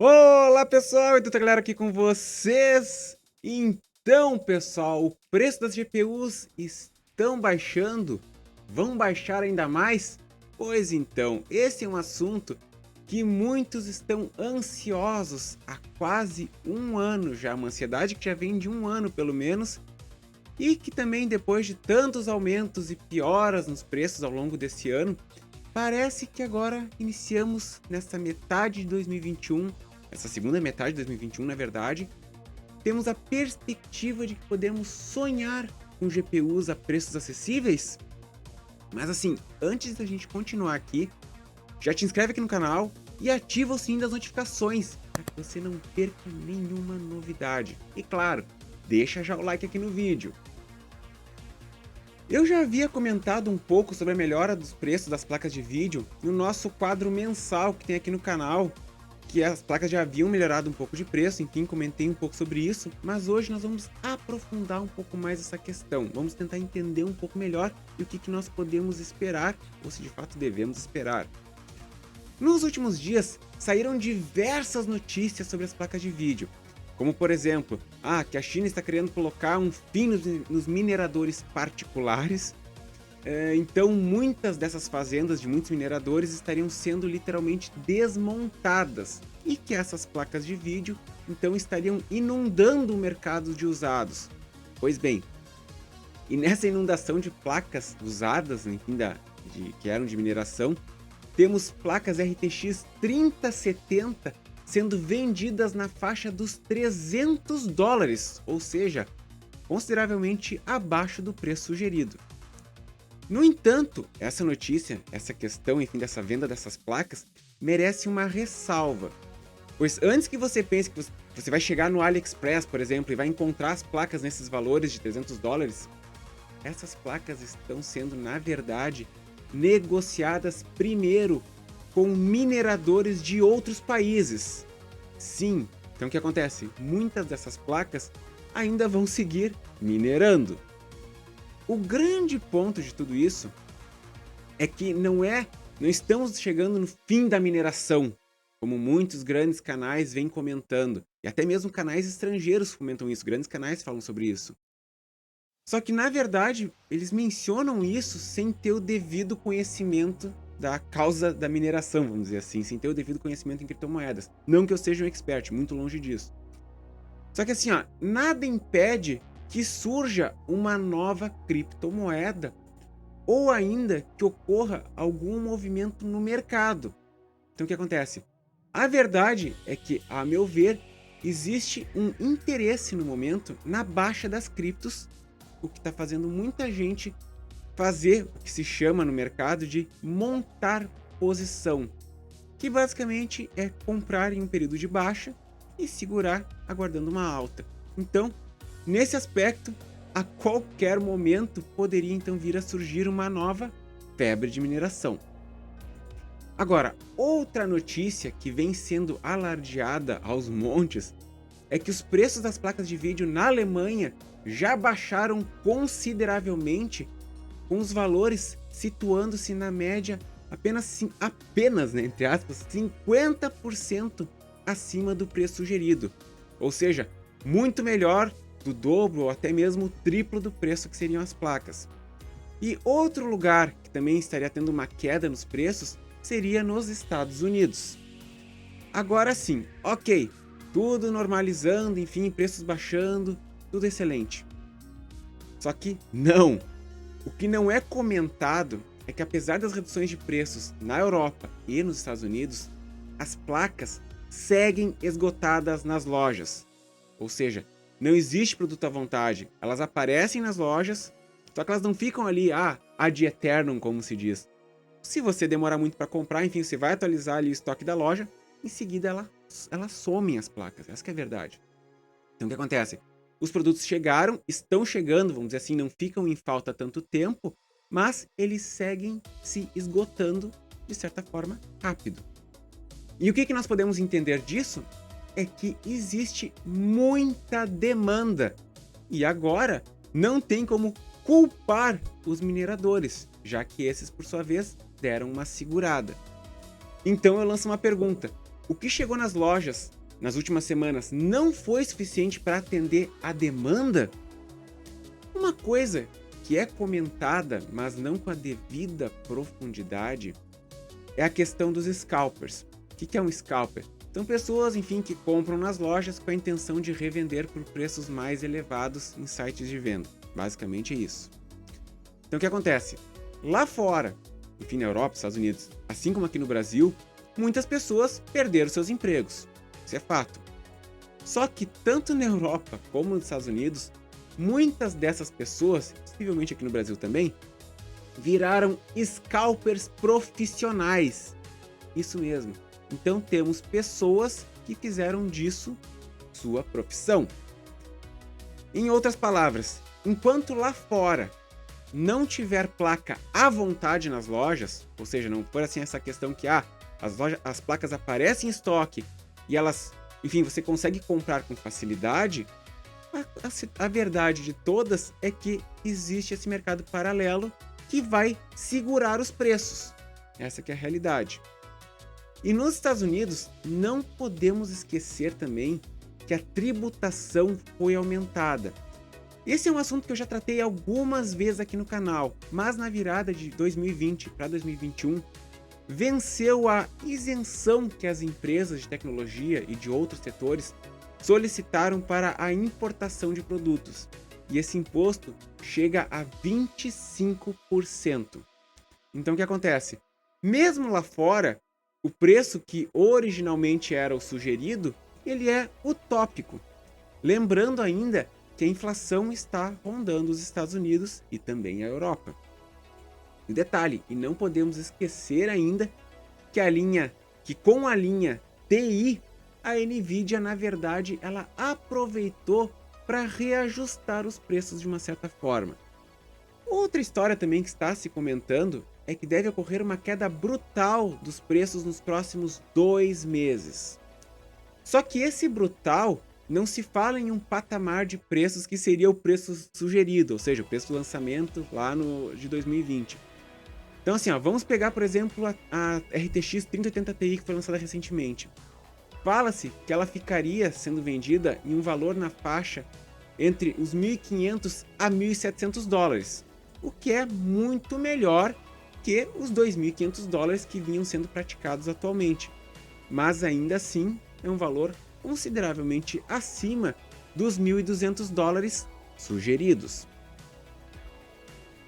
Olá pessoal, então galera aqui com vocês. Então pessoal, o preço das GPUs estão baixando? Vão baixar ainda mais? Pois então, esse é um assunto que muitos estão ansiosos há quase um ano já, uma ansiedade que já vem de um ano pelo menos, e que também depois de tantos aumentos e pioras nos preços ao longo desse ano, parece que agora iniciamos nessa metade de 2021, essa segunda metade de 2021 na verdade, temos a perspectiva de que podemos sonhar com GPUs a preços acessíveis? Mas assim, antes da gente continuar aqui, já te inscreve aqui no canal e ativa o sininho das notificações para que você não perca nenhuma novidade. E claro, deixa já o like aqui no vídeo. Eu já havia comentado um pouco sobre a melhora dos preços das placas de vídeo no nosso quadro mensal que tem aqui no canal, que as placas já haviam melhorado um pouco de preço, enfim, comentei um pouco sobre isso, mas hoje nós vamos aprofundar um pouco mais essa questão, vamos tentar entender um pouco melhor e o que nós podemos esperar, ou se de fato devemos esperar. Nos últimos dias, saíram diversas notícias sobre as placas de vídeo, como por exemplo, que a China está querendo colocar um fim nos mineradores particulares, então muitas dessas fazendas de muitos mineradores estariam sendo literalmente desmontadas e que essas placas de vídeo então estariam inundando o mercado de usados. Pois bem, e nessa inundação de placas usadas, enfim, que eram de mineração, temos placas RTX 3070 sendo vendidas na faixa dos $300, ou seja, consideravelmente abaixo do preço sugerido. No entanto, essa notícia, essa questão, enfim, dessa venda dessas placas, merece uma ressalva. Pois antes que você pense que você vai chegar no AliExpress, por exemplo, e vai encontrar as placas nesses valores de $300, essas placas estão sendo, na verdade, negociadas primeiro com mineradores de outros países. Sim, então o que acontece? Muitas dessas placas ainda vão seguir minerando. O grande ponto de tudo isso é que não estamos chegando no fim da mineração, como muitos grandes canais vêm comentando, e até mesmo canais estrangeiros comentam isso, grandes canais falam sobre isso. Só que, na verdade, eles mencionam isso sem ter o devido conhecimento da causa da mineração, vamos dizer assim, sem ter o devido conhecimento em criptomoedas. Não que eu seja um expert, muito longe disso. Só que assim, nada impede que surja uma nova criptomoeda ou ainda que ocorra algum movimento no mercado. Então o que acontece? A verdade é que, a meu ver, existe um interesse no momento na baixa das criptos, o que está fazendo muita gente fazer o que se chama no mercado de montar posição, que basicamente é comprar em um período de baixa e segurar aguardando uma alta. Então, nesse aspecto, a qualquer momento poderia então vir a surgir uma nova febre de mineração. Agora, outra notícia que vem sendo alardeada aos montes é que os preços das placas de vídeo na Alemanha já baixaram consideravelmente, com os valores situando-se na média apenas, né, entre aspas, 50% acima do preço sugerido. Ou seja, muito melhor, do dobro ou até mesmo o triplo do preço que seriam as placas. E outro lugar que também estaria tendo uma queda nos preços seria nos Estados Unidos. Agora sim, ok, tudo normalizando, enfim, preços baixando, tudo excelente. Só que não! O que não é comentado é que, apesar das reduções de preços na Europa e nos Estados Unidos, as placas seguem esgotadas nas lojas. Ou seja, não existe produto à vontade. Elas aparecem nas lojas, só que elas não ficam ali ad eternum, como se diz. Se você demorar muito para comprar, enfim, você vai atualizar ali o estoque da loja, em seguida elas somem as placas. Essa que é a verdade. Então o que acontece? Os produtos chegaram, estão chegando, vamos dizer assim, não ficam em falta tanto tempo, mas eles seguem se esgotando de certa forma rápido. E o que nós podemos entender disso? É que existe muita demanda e agora não tem como culpar os mineradores, já que esses por sua vez deram uma segurada. Então eu lanço uma pergunta: o que chegou nas lojas nas últimas semanas não foi suficiente para atender a demanda? Uma coisa que é comentada, mas não com a devida profundidade, é a questão dos scalpers. O que é um scalper? São pessoas, enfim, que compram nas lojas com a intenção de revender por preços mais elevados em sites de venda. Basicamente é isso. Então o que acontece? Lá fora, enfim, na Europa, Estados Unidos, assim como aqui no Brasil, muitas pessoas perderam seus empregos. Isso é fato. Só que tanto na Europa como nos Estados Unidos, muitas dessas pessoas, possivelmente aqui no Brasil também, viraram scalpers profissionais. Isso mesmo. Então temos pessoas que fizeram disso sua profissão. Em outras palavras, enquanto lá fora não tiver placa à vontade nas lojas, ou seja, não for assim essa questão que as placas aparecem em estoque e elas, enfim, você consegue comprar com facilidade, a verdade de todas é que existe esse mercado paralelo que vai segurar os preços. Essa que é a realidade. E nos Estados Unidos, não podemos esquecer também que a tributação foi aumentada. Esse é um assunto que eu já tratei algumas vezes aqui no canal, mas na virada de 2020 para 2021, venceu a isenção que as empresas de tecnologia e de outros setores solicitaram para a importação de produtos. E esse imposto chega a 25%. Então o que acontece? Mesmo lá fora, o preço que originalmente era o sugerido, ele é utópico. Lembrando ainda que a inflação está rondando os Estados Unidos e também a Europa. E detalhe, e não podemos esquecer ainda que com a linha TI, a Nvidia, na verdade, ela aproveitou para reajustar os preços de uma certa forma. Outra história também que está se comentando é que deve ocorrer uma queda brutal dos preços nos próximos 2 meses. Só que esse brutal não se fala em um patamar de preços que seria o preço sugerido, ou seja, o preço do lançamento lá de 2020. Então assim, vamos pegar por exemplo a RTX 3080 Ti que foi lançada recentemente. Fala-se que ela ficaria sendo vendida em um valor na faixa entre os 1.500 a 1.700 dólares, o que é muito melhor que os 2.500 dólares que vinham sendo praticados atualmente. Mas ainda assim é um valor consideravelmente acima dos 1.200 dólares sugeridos.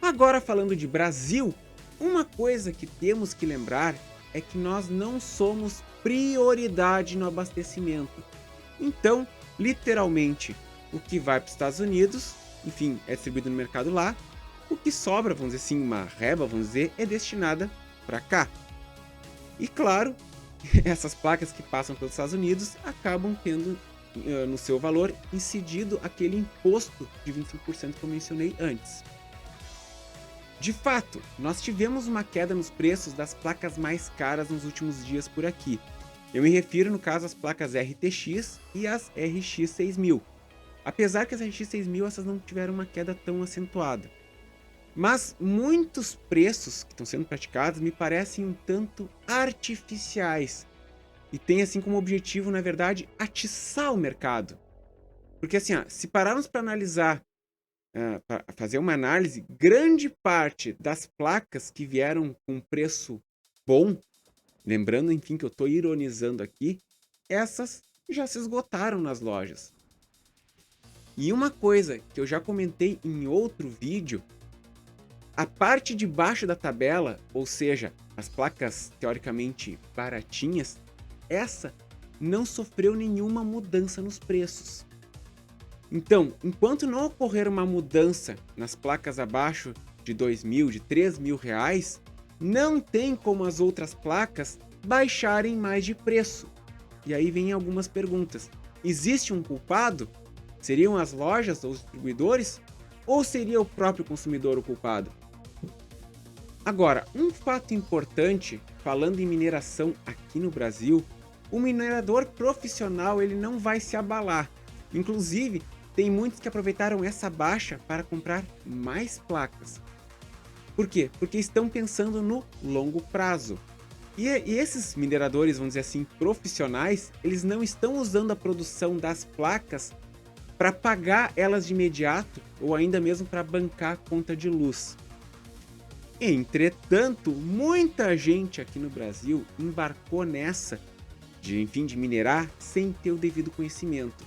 Agora falando de Brasil, uma coisa que temos que lembrar é que nós não somos prioridade no abastecimento. Então, literalmente, o que vai para os Estados Unidos, enfim, é distribuído no mercado lá, o que sobra, vamos dizer assim, uma reba, vamos dizer, é destinada para cá. E claro, essas placas que passam pelos Estados Unidos acabam tendo no seu valor incidido aquele imposto de 25% que eu mencionei antes. De fato, nós tivemos uma queda nos preços das placas mais caras nos últimos dias por aqui. Eu me refiro, no caso, às placas RTX e às RX 6000. Apesar que as RX 6000 essas não tiveram uma queda tão acentuada. Mas muitos preços que estão sendo praticados me parecem um tanto artificiais. E tem assim como objetivo, na verdade, atiçar o mercado. Porque assim, se pararmos para analisar, para fazer uma análise, grande parte das placas que vieram com preço bom, lembrando, enfim, que eu estou ironizando aqui, essas já se esgotaram nas lojas. E uma coisa que eu já comentei em outro vídeo, a parte de baixo da tabela, ou seja, as placas teoricamente baratinhas, essa não sofreu nenhuma mudança nos preços. Então, enquanto não ocorrer uma mudança nas placas abaixo de 2.000, de 3.000 reais, não tem como as outras placas baixarem mais de preço. E aí vem algumas perguntas. Existe um culpado? Seriam as lojas ou os distribuidores? Ou seria o próprio consumidor o culpado? Agora, um fato importante, falando em mineração aqui no Brasil, o minerador profissional ele não vai se abalar. Inclusive, tem muitos que aproveitaram essa baixa para comprar mais placas. Por quê? Porque estão pensando no longo prazo. E esses mineradores, vamos dizer assim, profissionais, eles não estão usando a produção das placas para pagar elas de imediato ou ainda mesmo para bancar a conta de luz. Entretanto, muita gente aqui no Brasil embarcou nessa de minerar sem ter o devido conhecimento.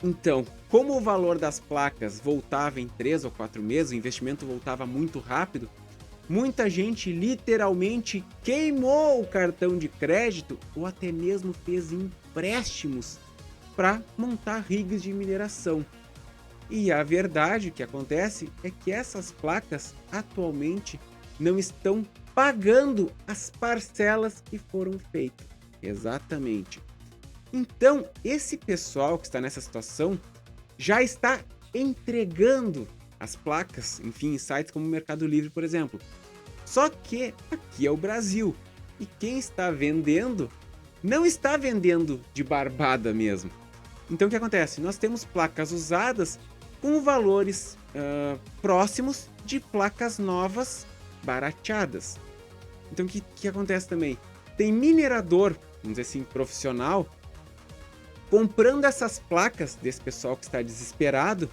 Então, como o valor das placas voltava em 3 ou 4 meses, o investimento voltava muito rápido, muita gente literalmente queimou o cartão de crédito ou até mesmo fez empréstimos para montar rigs de mineração. E a verdade que acontece é que essas placas atualmente não estão pagando as parcelas que foram feitas. Exatamente. Então, esse pessoal que está nessa situação já está entregando as placas, enfim, em sites como o Mercado Livre, por exemplo. Só que aqui é o Brasil e quem está vendendo não está vendendo de barbada mesmo. Então o que acontece? Nós temos placas usadas com valores próximos de placas novas barateadas. Então o que acontece também? Tem minerador, vamos dizer assim, profissional, comprando essas placas desse pessoal que está desesperado.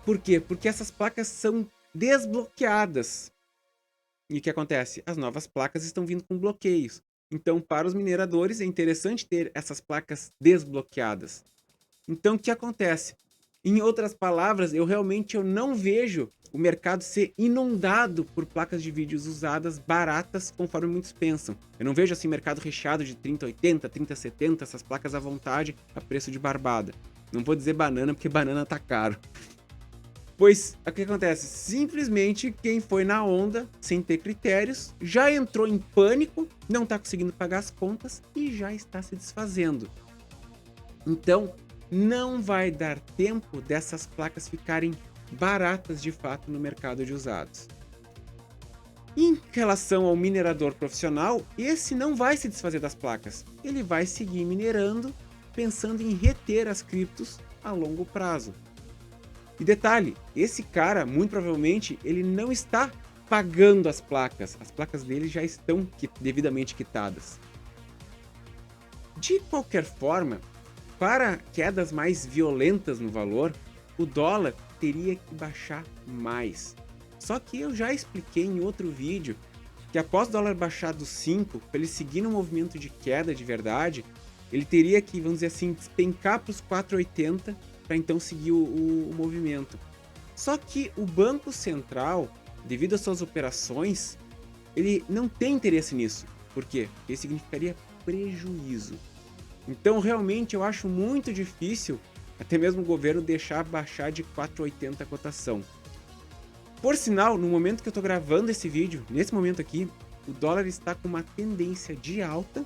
Por quê? Porque essas placas são desbloqueadas. E o que acontece? As novas placas estão vindo com bloqueios. Então, para os mineradores, é interessante ter essas placas desbloqueadas. Então, o que acontece? Em outras palavras, eu não vejo o mercado ser inundado por placas de vídeos usadas baratas, conforme muitos pensam. Eu não vejo assim mercado recheado de 3080, 3070, essas placas à vontade, a preço de barbada. Não vou dizer banana, porque banana tá caro. Pois, o que acontece? Simplesmente quem foi na onda, sem ter critérios, já entrou em pânico, não está conseguindo pagar as contas e já está se desfazendo. Então, não vai dar tempo dessas placas ficarem baratas de fato no mercado de usados. Em relação ao minerador profissional, esse não vai se desfazer das placas. Ele vai seguir minerando, pensando em reter as criptos a longo prazo. E detalhe, esse cara, muito provavelmente, ele não está pagando as placas dele já estão devidamente quitadas. De qualquer forma, para quedas mais violentas no valor, o dólar teria que baixar mais. Só que eu já expliquei em outro vídeo que após o dólar baixar dos 5, para ele seguir no movimento de queda de verdade, ele teria que, vamos dizer assim, despencar para os 4,80 para então seguir o movimento. Só que o Banco Central, devido às suas operações, ele não tem interesse nisso. Por quê? Porque significaria prejuízo. Então, realmente, eu acho muito difícil até mesmo o governo deixar baixar de 4,80 a cotação. Por sinal, no momento que eu estou gravando esse vídeo, nesse momento aqui, o dólar está com uma tendência de alta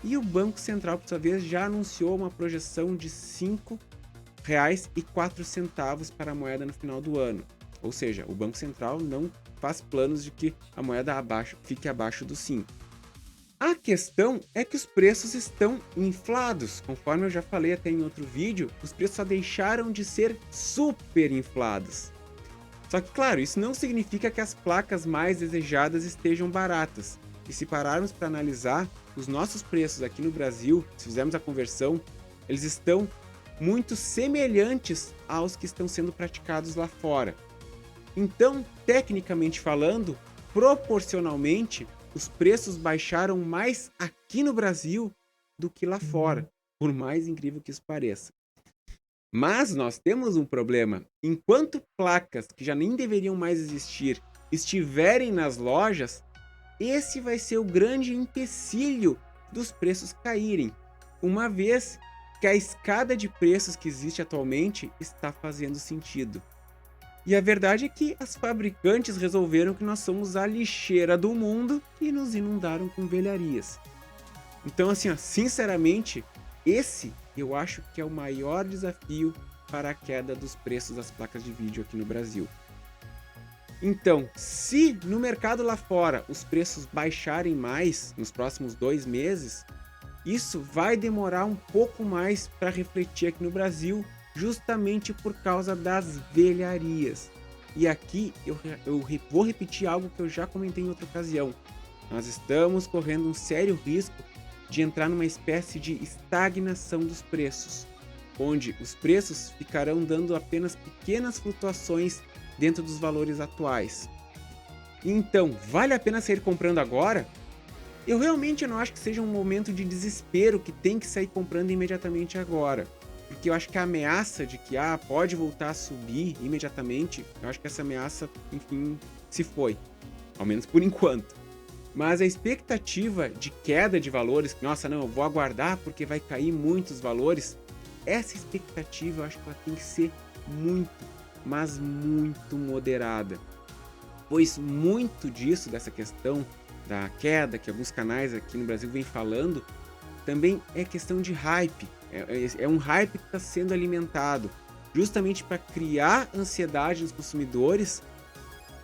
e o Banco Central, por sua vez, já anunciou uma projeção de R$5,04 para a moeda no final do ano. Ou seja, o Banco Central não faz planos de que a moeda fique abaixo dos 5. A questão é que os preços estão inflados. Conforme eu já falei até em outro vídeo, os preços só deixaram de ser super inflados. Só que, claro, isso não significa que as placas mais desejadas estejam baratas. E se pararmos para analisar, os nossos preços aqui no Brasil, se fizermos a conversão, eles estão muito semelhantes aos que estão sendo praticados lá fora. Então, tecnicamente falando, proporcionalmente, os preços baixaram mais aqui no Brasil do que lá fora, por mais incrível que isso pareça. Mas nós temos um problema. Enquanto placas que já nem deveriam mais existir estiverem nas lojas, esse vai ser o grande empecilho dos preços caírem, uma vez que a escada de preços que existe atualmente está fazendo sentido. E a verdade é que as fabricantes resolveram que nós somos a lixeira do mundo e nos inundaram com velharias. Então, assim, sinceramente, esse eu acho que é o maior desafio para a queda dos preços das placas de vídeo aqui no Brasil. Então, se no mercado lá fora os preços baixarem mais nos próximos 2 meses, isso vai demorar um pouco mais para refletir aqui no Brasil, justamente por causa das velharias. E aqui eu vou repetir algo que eu já comentei em outra ocasião. nós estamos correndo um sério risco de entrar numa espécie de estagnação dos preços, onde os preços ficarão dando apenas pequenas flutuações dentro dos valores atuais. Então, vale a pena sair comprando agora? Eu realmente não acho que seja um momento de desespero que tem que sair comprando imediatamente agora. Porque eu acho que a ameaça de que pode voltar a subir imediatamente, eu acho que essa ameaça, enfim, se foi. Ao menos por enquanto. Mas a expectativa de queda de valores, nossa, não, eu vou aguardar porque vai cair muitos valores, essa expectativa eu acho que ela tem que ser muito, mas muito moderada. Pois muito disso, dessa questão da queda que alguns canais aqui no Brasil vêm falando, também é questão de hype. É um hype que está sendo alimentado justamente para criar ansiedade nos consumidores.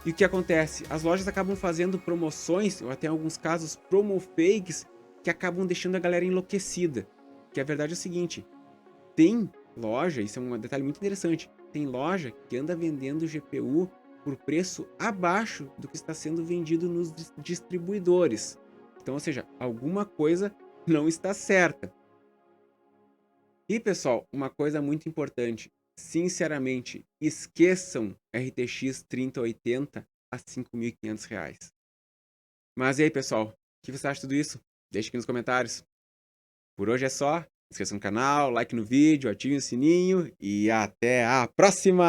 E o que acontece? As lojas acabam fazendo promoções, ou até em alguns casos promo fakes, que acabam deixando a galera enlouquecida. Que a verdade é o seguinte, tem loja, isso é um detalhe muito interessante, tem loja que anda vendendo GPU por preço abaixo do que está sendo vendido nos distribuidores. Então, ou seja, alguma coisa não está certa. E pessoal, uma coisa muito importante, sinceramente, esqueçam RTX 3080 a R$ 5.500. Mas e aí pessoal, o que você acha de tudo isso? Deixe aqui nos comentários. Por hoje é só, inscreva-se no canal, like no vídeo, ative o sininho e até a próxima!